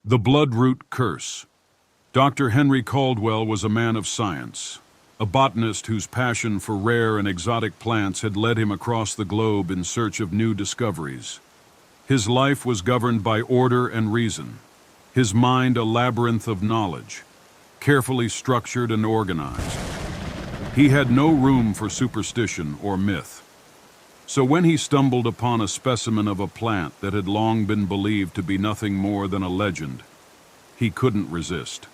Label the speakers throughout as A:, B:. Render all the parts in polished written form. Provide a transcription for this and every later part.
A: The Bloodroot Curse. Dr. Henry Caldwell was a man of science, a botanist whose passion for rare and exotic plants had led him across the globe in search of new discoveries. His life was governed by order and reason, his mind a labyrinth of knowledge, carefully structured and organized. He had no room for superstition or myth. So when he stumbled upon a specimen of a plant that had long been believed to be nothing more than a legend, he couldn't resist.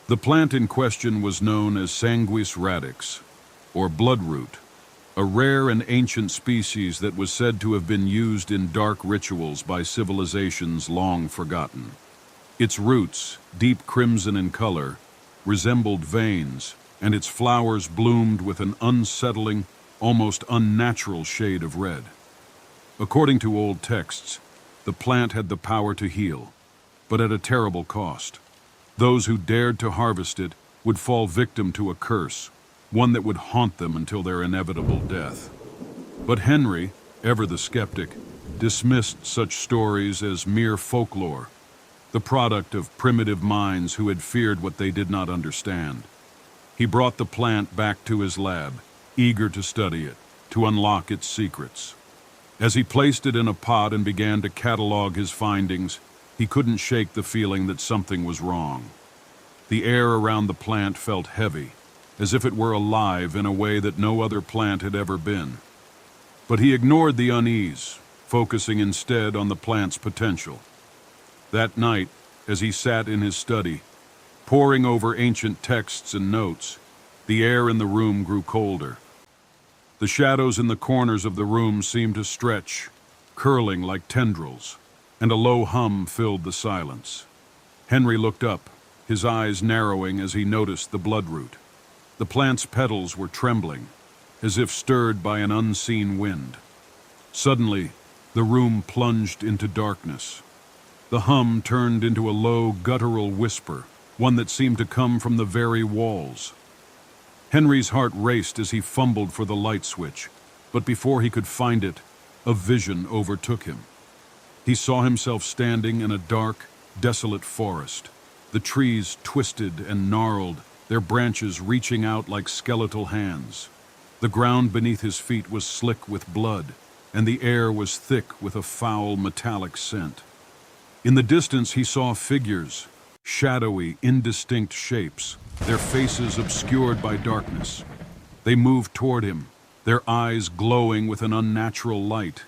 A: The plant in question was known as Sanguis radix, or bloodroot, a rare and ancient species that was said to have been used in dark rituals by civilizations long forgotten. Its roots, deep crimson in color, resembled veins, and its flowers bloomed with an unsettling, almost unnatural shade of red. According to old texts, the plant had the power to heal, but at a terrible cost. Those who dared to harvest it would fall victim to a curse, one that would haunt them until their inevitable death. But Henry, ever the skeptic, dismissed such stories as mere folklore, the product of primitive minds who had feared what they did not understand. He brought the plant back to his lab, eager to study it, to unlock its secrets. As he placed it in a pot and began to catalog his findings, he couldn't shake the feeling that something was wrong. The air around the plant felt heavy, as if it were alive in a way that no other plant had ever been. But he ignored the unease, focusing instead on the plant's potential. That night, as he sat in his study, poring over ancient texts and notes, the air in the room grew colder. The shadows in the corners of the room seemed to stretch, curling like tendrils, and a low hum filled the silence. Henry looked up, his eyes narrowing as he noticed the bloodroot. The plant's petals were trembling, as if stirred by an unseen wind. Suddenly, the room plunged into darkness. The hum turned into a low, guttural whisper, one that seemed to come from the very walls. Henry's heart raced as he fumbled for the light switch, but before he could find it, a vision overtook him. He saw himself standing in a dark, desolate forest, the trees twisted and gnarled, their branches reaching out like skeletal hands. The ground beneath his feet was slick with blood, and the air was thick with a foul, metallic scent. In the distance he saw figures, shadowy, indistinct shapes, their faces obscured by darkness. They moved toward him, their eyes glowing with an unnatural light,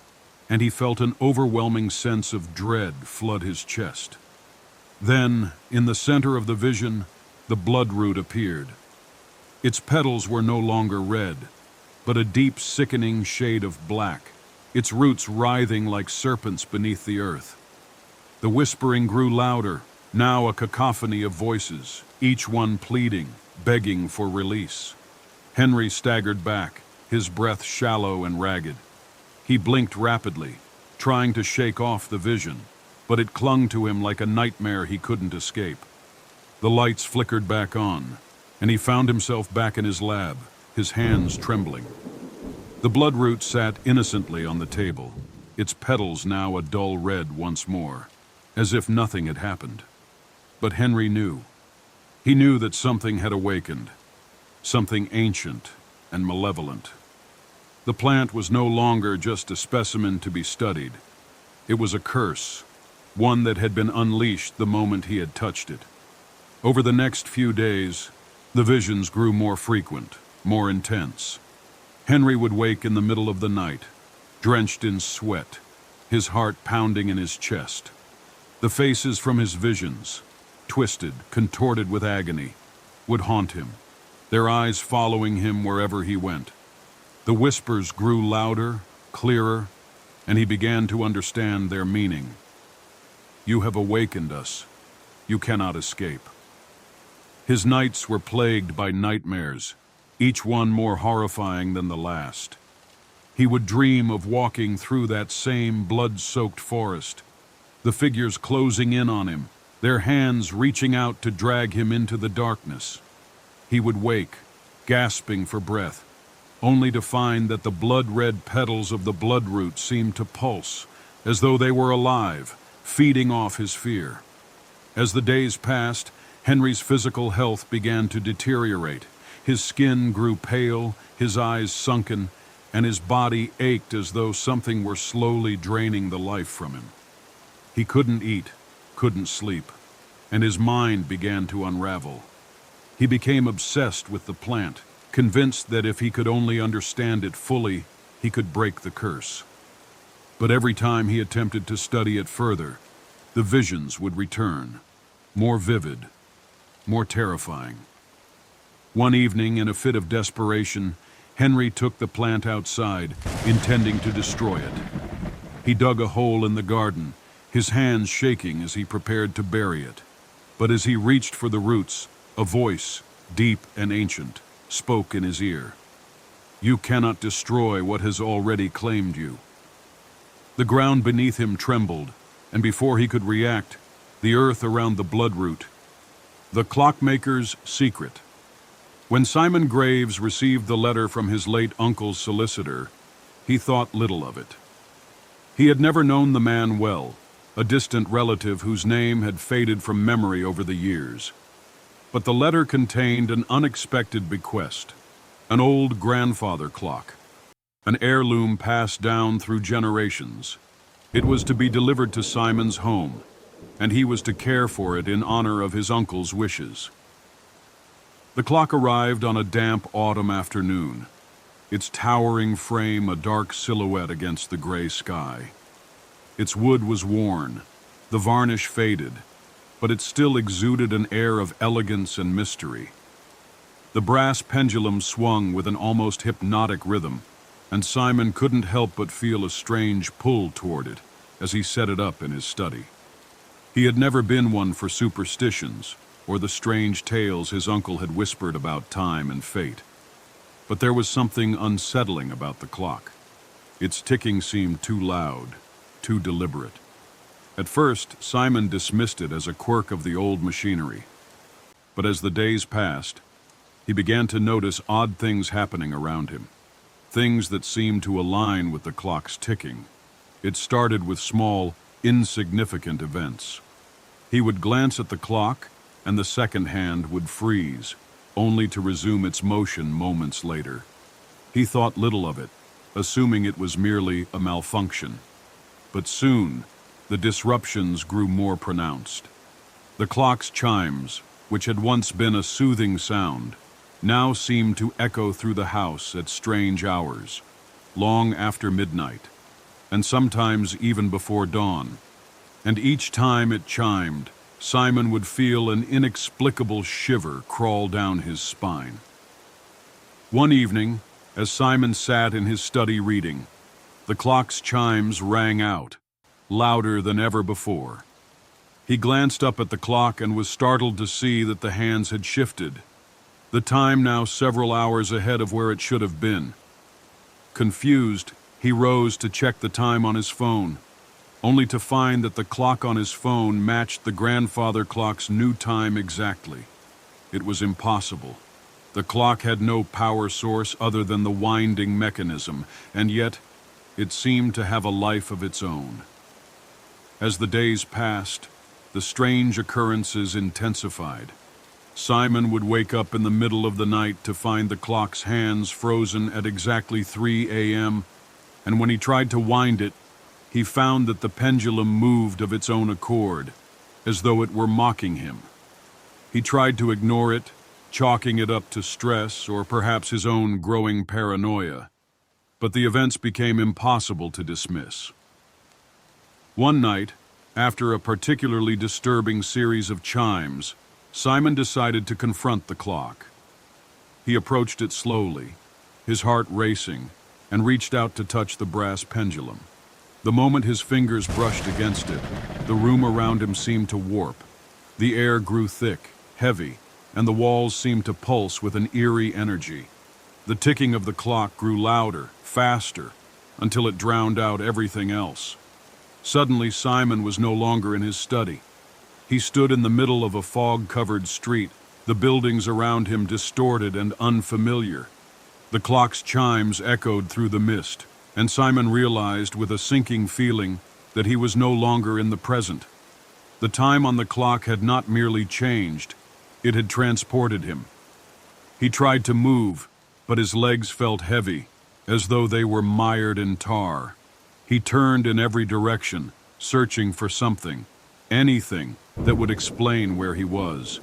A: and he felt an overwhelming sense of dread flood his chest. Then, in the center of the vision, the bloodroot appeared. Its petals were no longer red, but a deep, sickening shade of black, its roots writhing like serpents beneath the earth. The whispering grew louder, now a cacophony of voices, each one pleading, begging for release. Henry staggered back, his breath shallow and ragged. He blinked rapidly, trying to shake off the vision, but it clung to him like a nightmare he couldn't escape. The lights flickered back on, and he found himself back in his lab, his hands trembling. The bloodroot sat innocently on the table, its petals now a dull red once more, as if nothing had happened. But Henry knew. He knew that something had awakened, something ancient and malevolent. The plant was no longer just a specimen to be studied. It was a curse, one that had been unleashed the moment he had touched it. Over the next few days, the visions grew more frequent, more intense. Henry would wake in the middle of the night, drenched in sweat, his heart pounding in his chest. The faces from his visions, twisted, contorted with agony, would haunt him, their eyes following him wherever he went. The whispers grew louder, clearer, and he began to understand their meaning. "You have awakened us. You cannot escape." His nights were plagued by nightmares, each one more horrifying than the last. He would dream of walking through that same blood-soaked forest, the figures closing in on him, their hands reaching out to drag him into the darkness. He would wake, gasping for breath, only to find that the blood-red petals of the bloodroot seemed to pulse, as though they were alive, feeding off his fear. As the days passed, Henry's physical health began to deteriorate. His skin grew pale, his eyes sunken, and his body ached as though something were slowly draining the life from him. He couldn't eat, couldn't sleep, and his mind began to unravel. He became obsessed with the plant, convinced that if he could only understand it fully, he could break the curse. But every time he attempted to study it further, the visions would return, more vivid, more terrifying. One evening, in a fit of desperation, Henry took the plant outside, intending to destroy it. He dug a hole in the garden, his hands shaking as he prepared to bury it. But as he reached for the roots, a voice, deep and ancient, spoke in his ear. "You cannot destroy what has already claimed you." The ground beneath him trembled, and before he could react, the earth around the bloodroot. The clockmaker's secret. When Simon Graves received the letter from his late uncle's solicitor, he thought little of it. He had never known the man well, a distant relative whose name had faded from memory over the years. But the letter contained an unexpected bequest, an old grandfather clock, an heirloom passed down through generations. It was to be delivered to Simon's home, and he was to care for it in honor of his uncle's wishes. The clock arrived on a damp autumn afternoon, its towering frame a dark silhouette against the gray sky. Its wood was worn, the varnish faded, but it still exuded an air of elegance and mystery. The brass pendulum swung with an almost hypnotic rhythm, and Simon couldn't help but feel a strange pull toward it as he set it up in his study. He had never been one for superstitions or the strange tales his uncle had whispered about time and fate. But there was something unsettling about the clock. Its ticking seemed too loud, too deliberate. At first, Simon dismissed it as a quirk of the old machinery. But as the days passed, he began to notice odd things happening around him, things that seemed to align with the clock's ticking. It started with small, insignificant events. He would glance at the clock, and the second hand would freeze, only to resume its motion moments later. He thought little of it, assuming it was merely a malfunction. But soon, the disruptions grew more pronounced. The clock's chimes, which had once been a soothing sound, now seemed to echo through the house at strange hours, long after midnight, and sometimes even before dawn. And each time it chimed, Simon would feel an inexplicable shiver crawl down his spine. One evening, as Simon sat in his study reading, the clock's chimes rang out, louder than ever before. He glanced up at the clock and was startled to see that the hands had shifted, the time now several hours ahead of where it should have been. Confused, he rose to check the time on his phone, only to find that the clock on his phone matched the grandfather clock's new time exactly. It was impossible. The clock had no power source other than the winding mechanism, and yet it seemed to have a life of its own. As the days passed, the strange occurrences intensified. Simon would wake up in the middle of the night to find the clock's hands frozen at exactly 3 a.m., and when he tried to wind it, he found that the pendulum moved of its own accord, as though it were mocking him. He tried to ignore it, chalking it up to stress or perhaps his own growing paranoia, but the events became impossible to dismiss. One night, after a particularly disturbing series of chimes, Simon decided to confront the clock. He approached it slowly, his heart racing, and reached out to touch the brass pendulum. The moment his fingers brushed against it, the room around him seemed to warp. The air grew thick, heavy, and the walls seemed to pulse with an eerie energy. The ticking of the clock grew louder, faster, until it drowned out everything else. Suddenly, Simon was no longer in his study. He stood in the middle of a fog-covered street, the buildings around him distorted and unfamiliar. The clock's chimes echoed through the mist, and Simon realized with a sinking feeling that he was no longer in the present. The time on the clock had not merely changed, it had transported him. He tried to move, but his legs felt heavy, as though they were mired in tar. He turned in every direction, searching for something, anything that would explain where he was.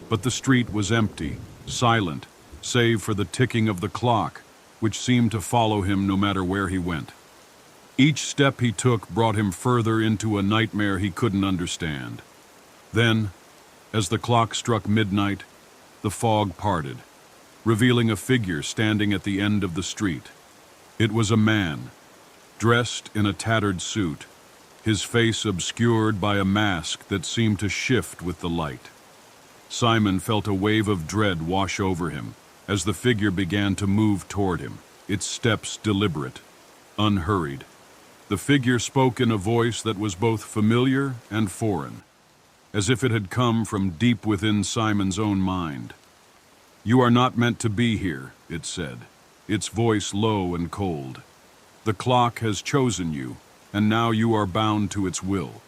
A: But the street was empty, silent, save for the ticking of the clock, which seemed to follow him no matter where he went. Each step he took brought him further into a nightmare he couldn't understand. Then, as the clock struck midnight, the fog parted, revealing a figure standing at the end of the street. It was a man, dressed in a tattered suit, his face obscured by a mask that seemed to shift with the light. Simon felt a wave of dread wash over him as the figure began to move toward him, its steps deliberate, unhurried. The figure spoke in a voice that was both familiar and foreign, as if it had come from deep within Simon's own mind. "You are not meant to be here," it said, its voice low and cold. "The clock has chosen you, and now you are bound to its will."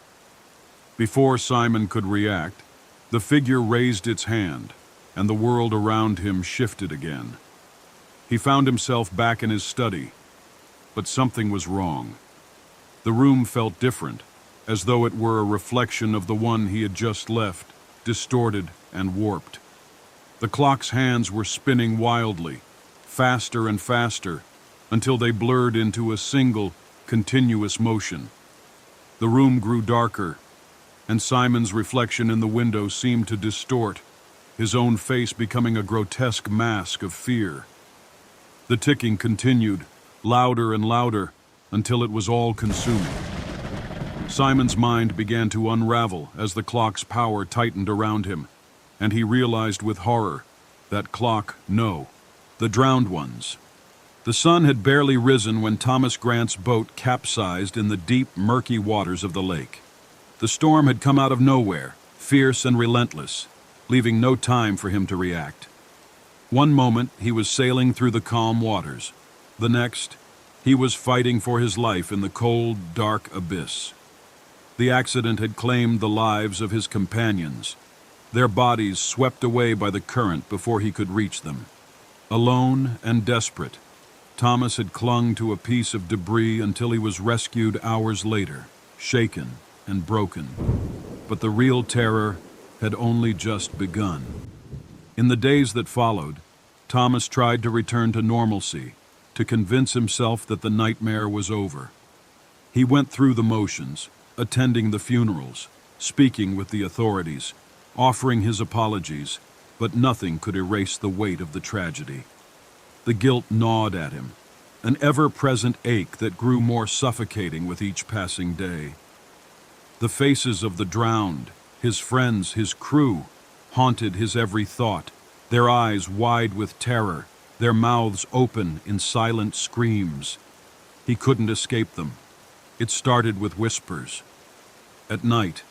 A: Before Simon could react, the figure raised its hand, and the world around him shifted again. He found himself back in his study, but something was wrong. The room felt different, as though it were a reflection of the one he had just left, distorted and warped. The clock's hands were spinning wildly, faster and faster, until they blurred into a single, continuous motion. The room grew darker, and Simon's reflection in the window seemed to distort, his own face becoming a grotesque mask of fear. The ticking continued, louder and louder, until it was all-consuming. Simon's mind began to unravel as the clock's power tightened around him, and he realized with horror that clock, no, the drowned ones. The sun had barely risen when Thomas Grant's boat capsized in the deep, murky waters of the lake. The storm had come out of nowhere, fierce and relentless, leaving no time for him to react. One moment he was sailing through the calm waters. The next, he was fighting for his life in the cold, dark abyss. The accident had claimed the lives of his companions, their bodies swept away by the current before he could reach them. Alone and desperate, Thomas had clung to a piece of debris until he was rescued hours later, shaken and broken. But the real terror had only just begun. In the days that followed, Thomas tried to return to normalcy, to convince himself that the nightmare was over. He went through the motions, attending the funerals, speaking with the authorities, offering his apologies, but nothing could erase the weight of the tragedy. The guilt gnawed at him, an ever-present ache that grew more suffocating with each passing day. The faces of the drowned, his friends, his crew, haunted his every thought, their eyes wide with terror, their mouths open in silent screams. He couldn't escape them. It started with whispers. At night,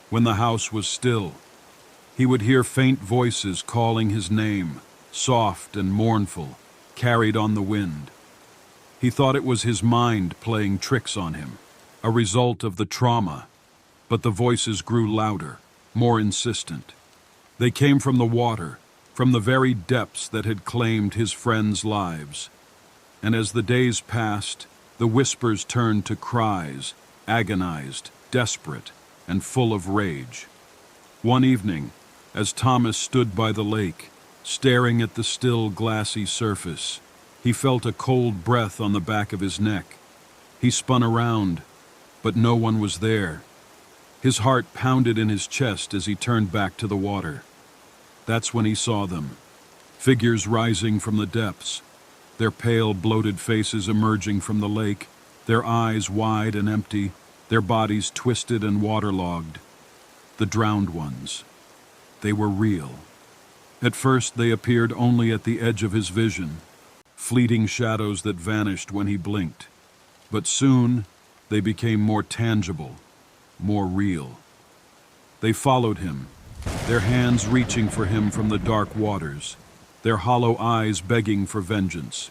A: when the house was still, he would hear faint voices calling his name, soft and mournful, carried on the wind. He thought it was his mind playing tricks on him, a result of the trauma, but the voices grew louder, more insistent. They came from the water, from the very depths that had claimed his friends' lives. And as the days passed, the whispers turned to cries, agonized, desperate, and full of rage. One evening, as Thomas stood by the lake, staring at the still glassy surface, he felt a cold breath on the back of his neck. He spun around, but no one was there. His heart pounded in his chest as he turned back to the water. That's when he saw them, figures rising from the depths, their pale, bloated faces emerging from the lake, their eyes wide and empty, their bodies twisted and waterlogged. The drowned ones. They were real. At first they appeared only at the edge of his vision, fleeting shadows that vanished when he blinked. But soon they became more tangible, more real. They followed him, their hands reaching for him from the dark waters, their hollow eyes begging for vengeance.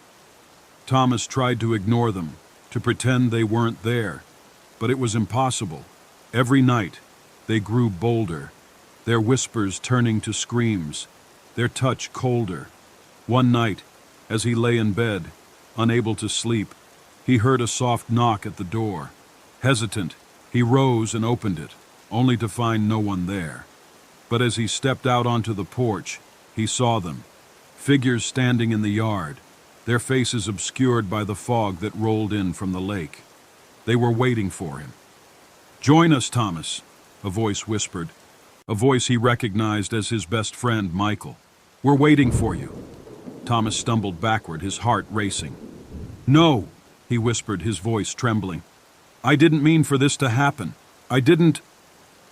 A: Thomas tried to ignore them, to pretend they weren't there, but it was impossible. Every night, They grew bolder, their whispers turning to screams, their touch colder. One night, as he lay in bed, unable to sleep, he heard a soft knock at the door. Hesitant, he rose and opened it, only to find no one there. But as he stepped out onto the porch, he saw them, figures standing in the yard, their faces obscured by the fog that rolled in from the lake. They were waiting for him. "Join us, Thomas," a voice whispered, a voice he recognized as his best friend, Michael. "We're waiting for you." Thomas stumbled backward, his heart racing. "No," he whispered, his voice trembling. "I didn't mean for this to happen. I didn't—"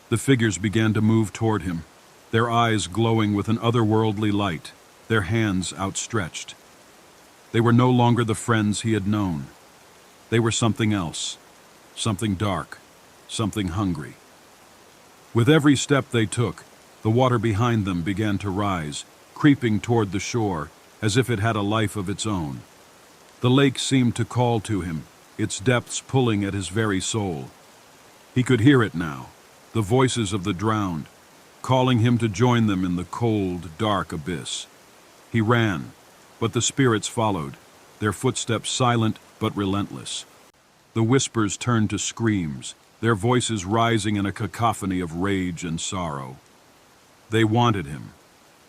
A: The figures began to move toward him, their eyes glowing with an otherworldly light, their hands outstretched. They were no longer the friends he had known. They were something else, something dark, something hungry. With every step they took, the water behind them began to rise, creeping toward the shore as if it had a life of its own. The lake seemed to call to him, its depths pulling at his very soul. He could hear it now, the voices of the drowned, calling him to join them in the cold, dark abyss. He ran, but the spirits followed, their footsteps silent but relentless. The whispers turned to screams, their voices rising in a cacophony of rage and sorrow. They wanted him,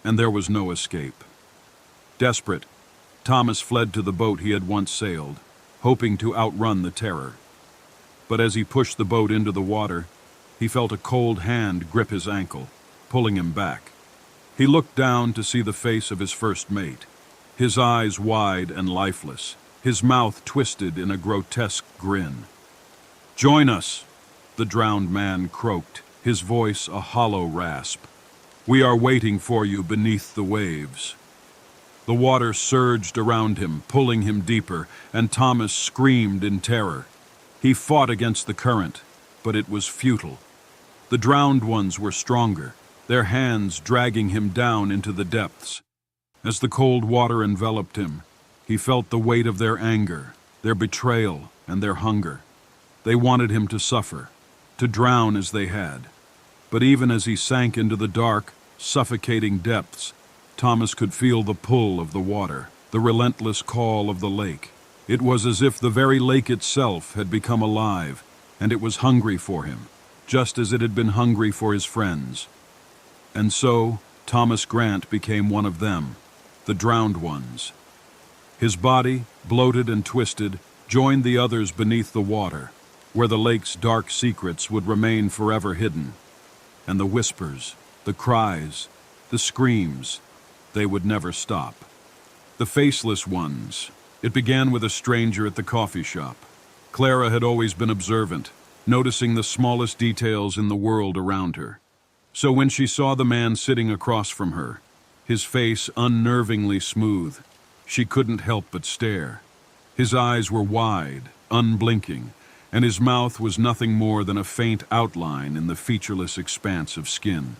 A: and there was no escape. Desperate, Thomas fled to the boat he had once sailed, hoping to outrun the terror. But as he pushed the boat into the water, he felt a cold hand grip his ankle, pulling him back. He looked down to see the face of his first mate, his eyes wide and lifeless, his mouth twisted in a grotesque grin. "Join us," the drowned man croaked, his voice a hollow rasp. "We are waiting for you beneath the waves." The water surged around him, pulling him deeper, and Thomas screamed in terror. He fought against the current, but it was futile. The drowned ones were stronger, their hands dragging him down into the depths. As the cold water enveloped him, he felt the weight of their anger, their betrayal, and their hunger. They wanted him to suffer, to drown as they had. But even as he sank into the dark, suffocating depths, Thomas could feel the pull of the water, the relentless call of the lake. It was as if the very lake itself had become alive, and it was hungry for him, just as it had been hungry for his friends. And so, Thomas Grant became one of them, the drowned ones. His body, bloated and twisted, joined the others beneath the water, where the lake's dark secrets would remain forever hidden. And the whispers, the cries, the screams, they would never stop. The faceless ones. It began with a stranger at the coffee shop. Clara had always been observant, noticing the smallest details in the world around her. So when she saw the man sitting across from her, his face unnervingly smooth, she couldn't help but stare. His eyes were wide, unblinking, and his mouth was nothing more than a faint outline in the featureless expanse of skin.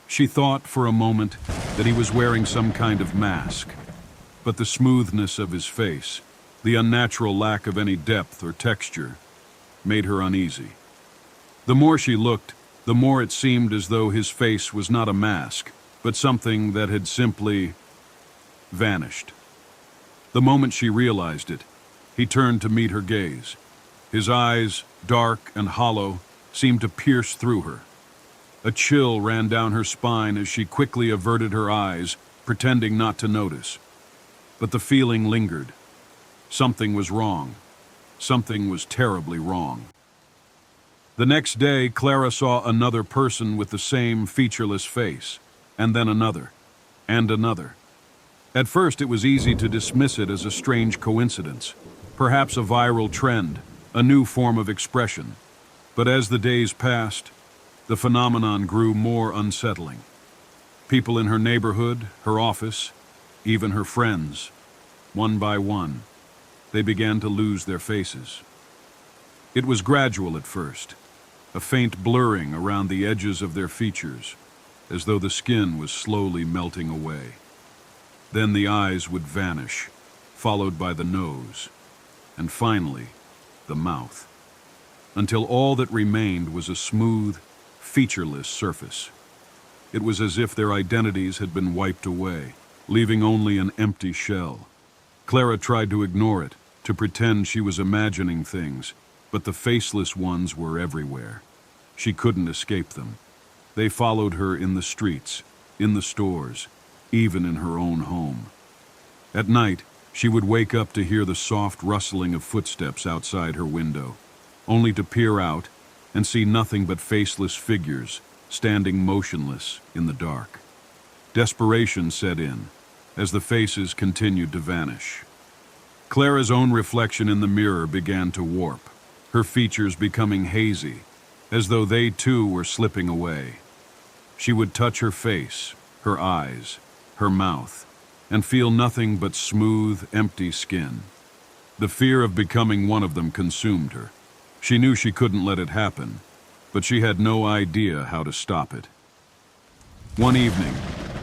A: She thought for a moment that he was wearing some kind of mask, but the smoothness of his face, the unnatural lack of any depth or texture, made her uneasy. The more she looked, the more it seemed as though his face was not a mask, but something that had simply vanished. The moment she realized it, he turned to meet her gaze. His eyes, dark and hollow, seemed to pierce through her. A chill ran down her spine as she quickly averted her eyes, pretending not to notice. But the feeling lingered. Something was wrong. Something was terribly wrong. The next day, Clara saw another person with the same featureless face, and then another, and another. At first, it was easy to dismiss it as a strange coincidence, perhaps a viral trend, a new form of expression. But as the days passed, the phenomenon grew more unsettling. People in her neighborhood, her office, even her friends, one by one, they began to lose their faces. It was gradual at first, a faint blurring around the edges of their features, as though the skin was slowly melting away. Then the eyes would vanish, followed by the nose, and finally, the mouth, until all that remained was a smooth, featureless surface. It was as if their identities had been wiped away, leaving only an empty shell. Clara tried to ignore it, to pretend she was imagining things, but the faceless ones were everywhere. She couldn't escape them. They followed her in the streets, in the stores, even in her own home. At night, she would wake up to hear the soft rustling of footsteps outside her window, only to peer out and see nothing but faceless figures standing motionless in the dark. Desperation set in as the faces continued to vanish. Clara's own reflection in the mirror began to warp, her features becoming hazy, as though they too were slipping away. She would touch her face, her eyes, her mouth, and feel nothing but smooth, empty skin. The fear of becoming one of them consumed her. She knew she couldn't let it happen, but she had no idea how to stop it. One evening,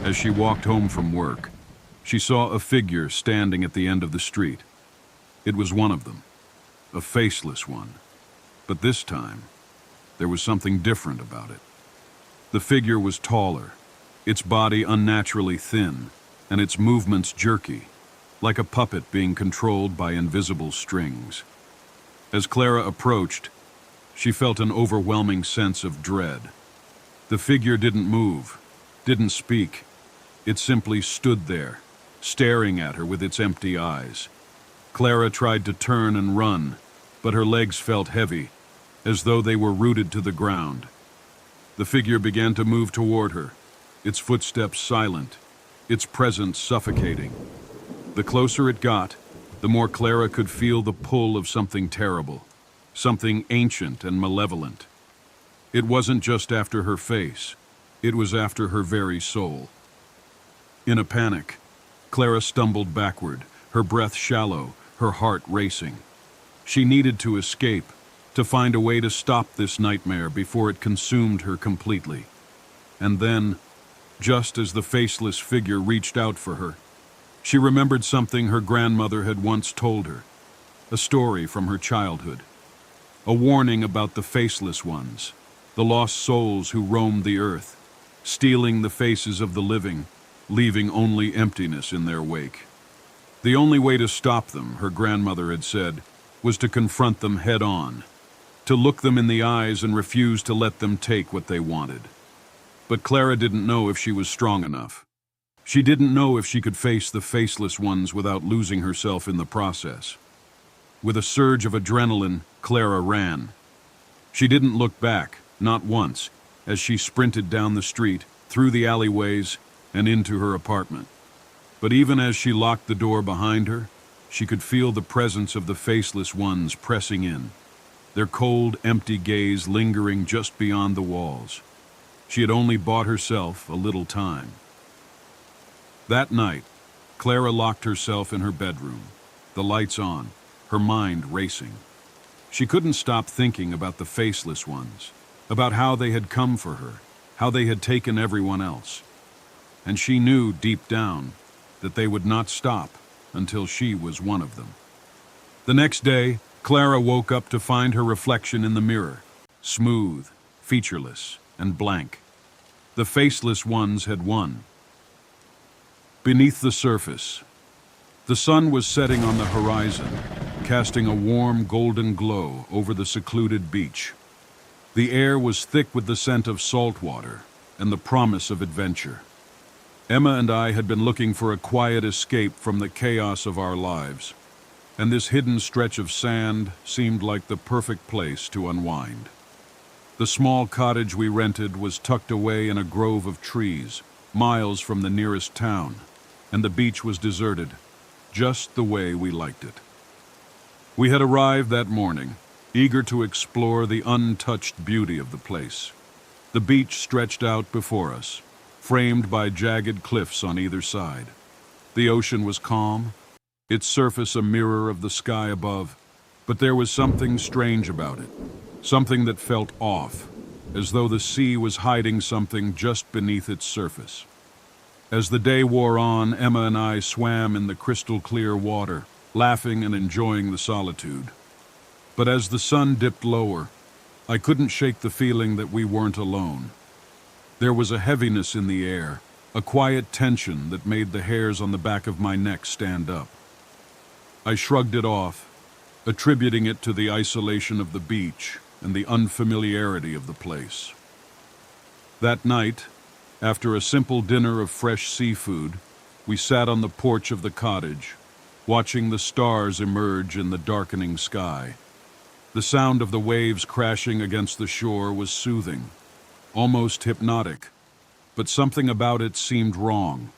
A: as she walked home from work, she saw a figure standing at the end of the street. It was one of them, a faceless one. But this time, there was something different about it. The figure was taller, its body unnaturally thin, and its movements jerky, like a puppet being controlled by invisible strings. As Clara approached, she felt an overwhelming sense of dread. The figure didn't move, didn't speak. It simply stood there, staring at her with its empty eyes. Clara tried to turn and run, but her legs felt heavy, as though they were rooted to the ground. The figure began to move toward her, its footsteps silent, its presence suffocating. The closer it got, the more Clara could feel the pull of something terrible, something ancient and malevolent. It wasn't just after her face, it was after her very soul. In a panic, Clara stumbled backward, her breath shallow, her heart racing. She needed to escape, to find a way to stop this nightmare before it consumed her completely. And then, just as the faceless figure reached out for her, she remembered something her grandmother had once told her, a story from her childhood, a warning about the faceless ones, the lost souls who roamed the earth, stealing the faces of the living, leaving only emptiness in their wake. The only way to stop them, her grandmother had said, was to confront them head-on, to look them in the eyes and refuse to let them take what they wanted. But Clara didn't know if she was strong enough. She didn't know if she could face the faceless ones without losing herself in the process. With a surge of adrenaline, Clara ran. She didn't look back, not once, as she sprinted down the street, through the alleyways, and into her apartment. But even as she locked the door behind her, she could feel the presence of the faceless ones pressing in, their cold, empty gaze lingering just beyond the walls. She had only bought herself a little time. That night, Clara locked herself in her bedroom, the lights on, her mind racing. She couldn't stop thinking about the faceless ones, about how they had come for her, how they had taken everyone else. And she knew deep down that they would not stop until she was one of them. The next day, Clara woke up to find her reflection in the mirror, smooth, featureless, and blank. The faceless ones had won. Beneath the surface, the sun was setting on the horizon, casting a warm golden glow over the secluded beach. The air was thick with the scent of salt water and the promise of adventure. Emma and I had been looking for a quiet escape from the chaos of our lives, and this hidden stretch of sand seemed like the perfect place to unwind. The small cottage we rented was tucked away in a grove of trees, miles from the nearest town, and the beach was deserted, just the way we liked it. We had arrived that morning, eager to explore the untouched beauty of the place. The beach stretched out before us, framed by jagged cliffs on either side. The ocean was calm, its surface a mirror of the sky above, but there was something strange about it, something that felt off, as though the sea was hiding something just beneath its surface. As the day wore on, Emma and I swam in the crystal-clear water, laughing and enjoying the solitude. But as the sun dipped lower, I couldn't shake the feeling that we weren't alone. There was a heaviness in the air, a quiet tension that made the hairs on the back of my neck stand up. I shrugged it off, attributing it to the isolation of the beach and the unfamiliarity of the place. That night, after a simple dinner of fresh seafood, we sat on the porch of the cottage, watching the stars emerge in the darkening sky. The sound of the waves crashing against the shore was soothing, almost hypnotic, but something about it seemed wrong.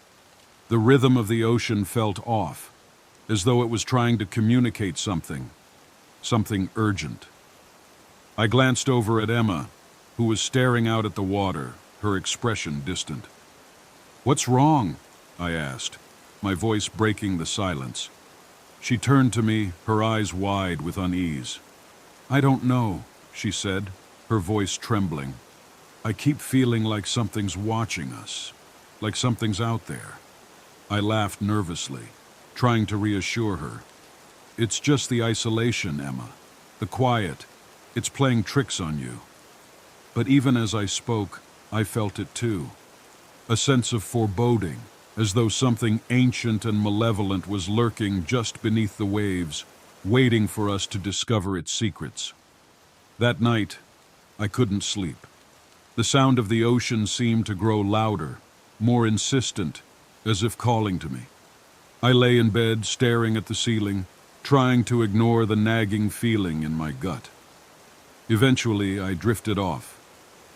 A: The rhythm of the ocean felt off, as though it was trying to communicate something urgent. I glanced over at Emma, who was staring out at the water, her expression distant. "What's wrong?" I asked, my voice breaking the silence. She turned to me, her eyes wide with unease. "I don't know," she said, her voice trembling. "I keep feeling like something's watching us, like something's out there." I laughed nervously, trying to reassure her. "It's just the isolation, Emma. The quiet. It's playing tricks on you." But even as I spoke, I felt it too. A sense of foreboding, as though something ancient and malevolent was lurking just beneath the waves, waiting for us to discover its secrets. That night, I couldn't sleep. The sound of the ocean seemed to grow louder, more insistent, as if calling to me. I lay in bed, staring at the ceiling, trying to ignore the nagging feeling in my gut. Eventually, I drifted off,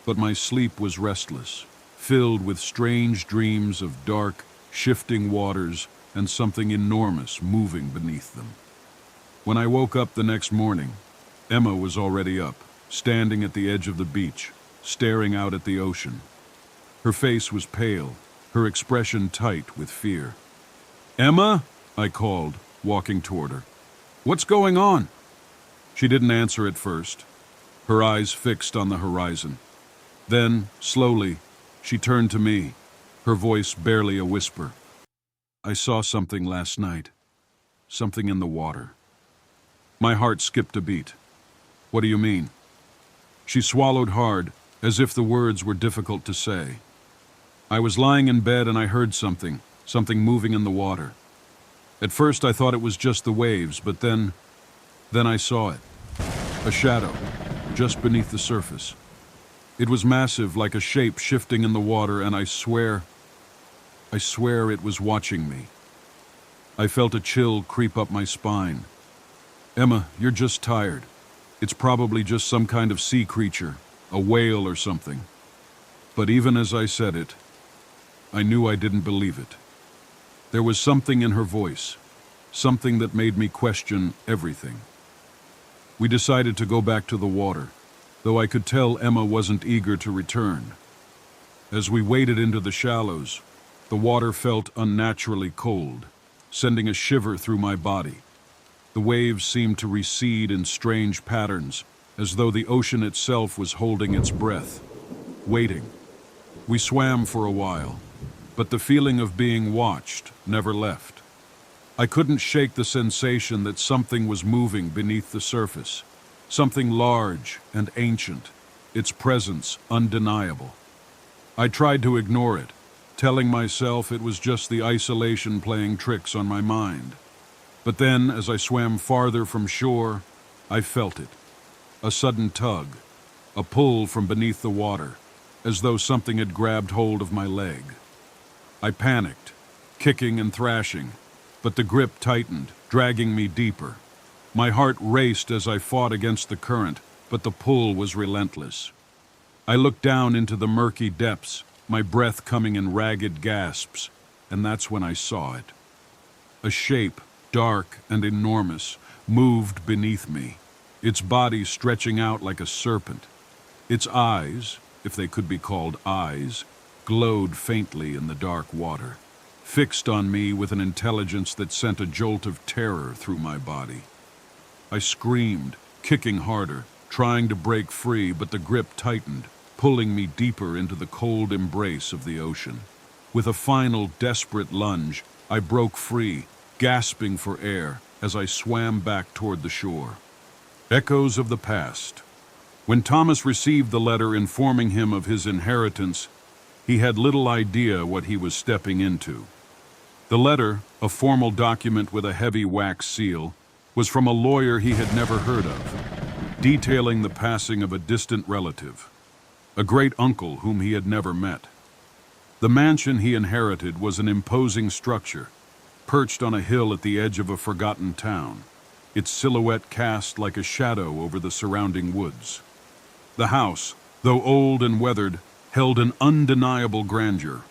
A: but my sleep was restless, filled with strange dreams of dark, shifting waters and something enormous moving beneath them. When I woke up the next morning, Emma was already up, standing at the edge of the beach, staring out at the ocean. Her face was pale, her expression tight with fear. "Emma?" I called, walking toward her. "What's going on?" She didn't answer at first, her eyes fixed on the horizon. Then, slowly, she turned to me, her voice barely a whisper. "I saw something last night. Something in the water." My heart skipped a beat. "What do you mean?" She swallowed hard, as if the words were difficult to say. "I was lying in bed and I heard something moving in the water. At first I thought it was just the waves, but then I saw it. A shadow, just beneath the surface. It was massive, like a shape shifting in the water, and I swear it was watching me." I felt a chill creep up my spine. "Emma, you're just tired. It's probably just some kind of sea creature, a whale or something." But even as I said it, I knew I didn't believe it. There was something in her voice, something that made me question everything. We decided to go back to the water, though I could tell Emma wasn't eager to return. As we waded into the shallows, the water felt unnaturally cold, sending a shiver through my body. The waves seemed to recede in strange patterns, as though the ocean itself was holding its breath, waiting. We swam for a while, but the feeling of being watched never left. I couldn't shake the sensation that something was moving beneath the surface, something large and ancient, its presence undeniable. I tried to ignore it, telling myself it was just the isolation playing tricks on my mind. But then, as I swam farther from shore, I felt it. A sudden tug, a pull from beneath the water, as though something had grabbed hold of my leg. I panicked, kicking and thrashing, but the grip tightened, dragging me deeper. My heart raced as I fought against the current, but the pull was relentless. I looked down into the murky depths, my breath coming in ragged gasps, and that's when I saw it. A shape, dark and enormous, moved beneath me, its body stretching out like a serpent. Its eyes, if they could be called eyes, glowed faintly in the dark water, fixed on me with an intelligence that sent a jolt of terror through my body. I screamed, kicking harder, trying to break free, but the grip tightened, pulling me deeper into the cold embrace of the ocean. With a final desperate lunge, I broke free, gasping for air as I swam back toward the shore. Echoes of the past. When Thomas received the letter informing him of his inheritance, he had little idea what he was stepping into. The letter, a formal document with a heavy wax seal, was from a lawyer he had never heard of, detailing the passing of a distant relative, a great uncle whom he had never met. The mansion he inherited was an imposing structure, perched on a hill at the edge of a forgotten town, its silhouette cast like a shadow over the surrounding woods. The house, though old and weathered, held an undeniable grandeur.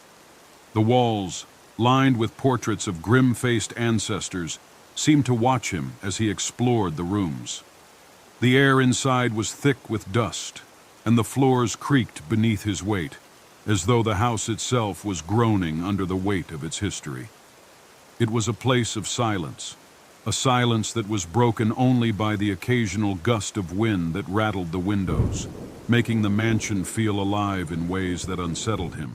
A: The walls, lined with portraits of grim-faced ancestors, seemed to watch him as he explored the rooms. The air inside was thick with dust, and the floors creaked beneath his weight, as though the house itself was groaning under the weight of its history. It was a place of silence, a silence that was broken only by the occasional gust of wind that rattled the windows, making the mansion feel alive in ways that unsettled him.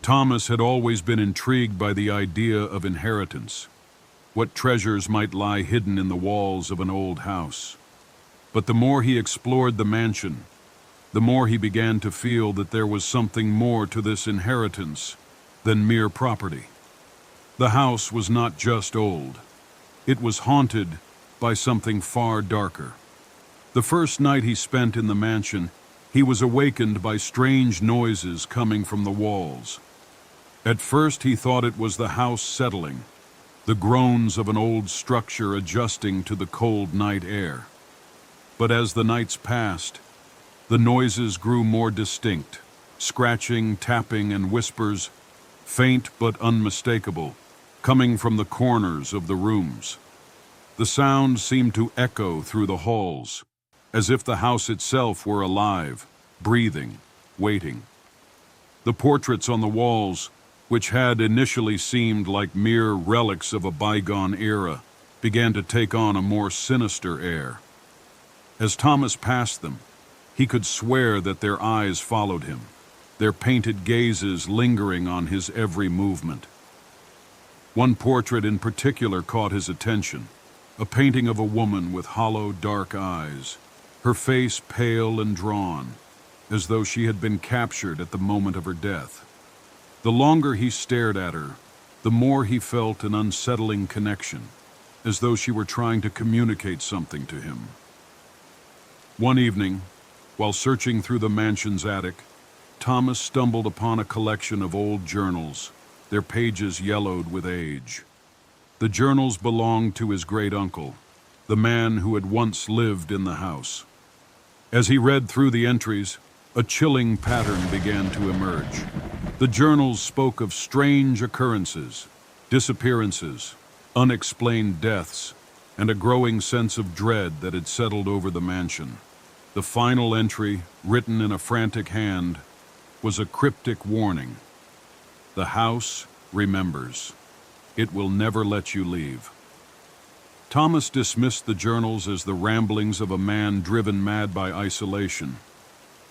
A: Thomas had always been intrigued by the idea of inheritance, what treasures might lie hidden in the walls of an old house. But the more he explored the mansion, the more he began to feel that there was something more to this inheritance than mere property. The house was not just old. It was haunted by something far darker. The first night he spent in the mansion, he was awakened by strange noises coming from the walls. At first he thought it was the house settling, the groans of an old structure adjusting to the cold night air. But as the nights passed, the noises grew more distinct, scratching, tapping, and whispers, faint but unmistakable, coming from the corners of the rooms. The sound seemed to echo through the halls, as if the house itself were alive, breathing, waiting. The portraits on the walls, which had initially seemed like mere relics of a bygone era, began to take on a more sinister air. As Thomas passed them, he could swear that their eyes followed him, their painted gazes lingering on his every movement. One portrait in particular caught his attention, a painting of a woman with hollow, dark eyes, her face pale and drawn, as though she had been captured at the moment of her death. The longer he stared at her, the more he felt an unsettling connection, as though she were trying to communicate something to him. One evening, while searching through the mansion's attic, Thomas stumbled upon a collection of old journals, their pages yellowed with age. The journals belonged to his great-uncle, the man who had once lived in the house. As he read through the entries, a chilling pattern began to emerge. The journals spoke of strange occurrences, disappearances, unexplained deaths, and a growing sense of dread that had settled over the mansion. The final entry, written in a frantic hand, was a cryptic warning. The house remembers. It will never let you leave. Thomas dismissed the journals as the ramblings of a man driven mad by isolation,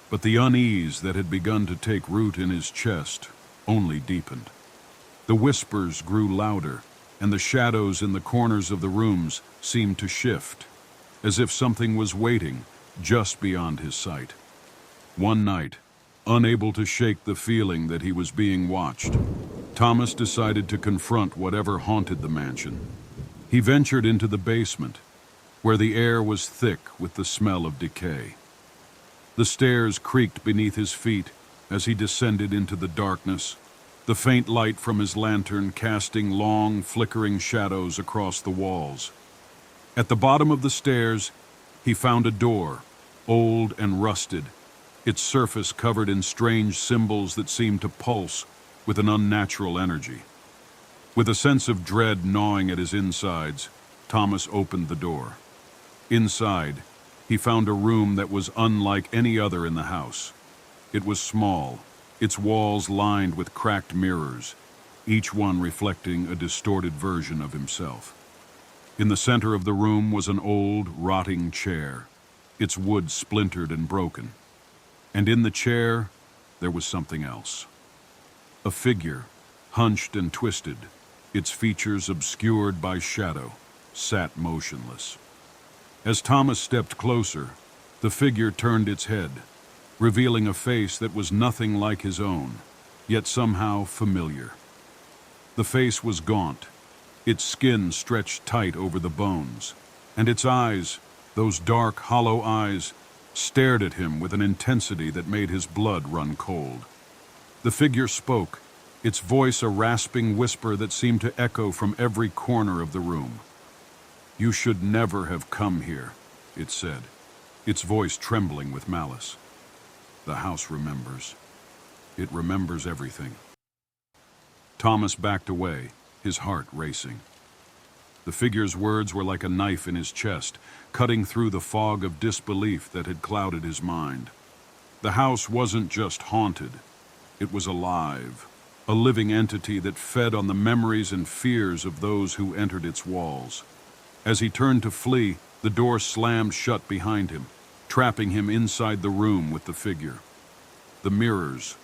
A: but the unease that had begun to take root in his chest only deepened. The whispers grew louder, and the shadows in the corners of the rooms seemed to shift, as if something was waiting just beyond his sight. One night, unable to shake the feeling that he was being watched, Thomas decided to confront whatever haunted the mansion. He ventured into the basement, where the air was thick with the smell of decay. The stairs creaked beneath his feet as he descended into the darkness, the faint light from his lantern casting long, flickering shadows across the walls. At the bottom of the stairs, he found a door, old and rusted, its surface covered in strange symbols that seemed to pulse with an unnatural energy. With a sense of dread gnawing at his insides, Thomas opened the door. Inside, he found a room that was unlike any other in the house. It was small, its walls lined with cracked mirrors, each one reflecting a distorted version of himself. In the center of the room was an old, rotting chair, its wood splintered and broken. And in the chair, there was something else. A figure, hunched and twisted, its features obscured by shadow, sat motionless. As Thomas stepped closer, The figure turned its head, revealing a face that was nothing like his own, yet somehow familiar. The face was gaunt, its skin stretched tight over the bones, and its eyes, those dark, hollow eyes, stared at him with an intensity that made his blood run cold. The figure spoke, its voice a rasping whisper that seemed to echo from every corner of the room. "You should never have come here," it said, its voice trembling with malice. "The house remembers. It remembers everything." Thomas backed away, his heart racing. The figure's words were like a knife in his chest, cutting through the fog of disbelief that had clouded his mind. The house wasn't just haunted. It was alive, a living entity that fed on the memories and fears of those who entered its walls. As he turned to flee, the door slammed shut behind him, trapping him inside the room with the figure. The mirrors,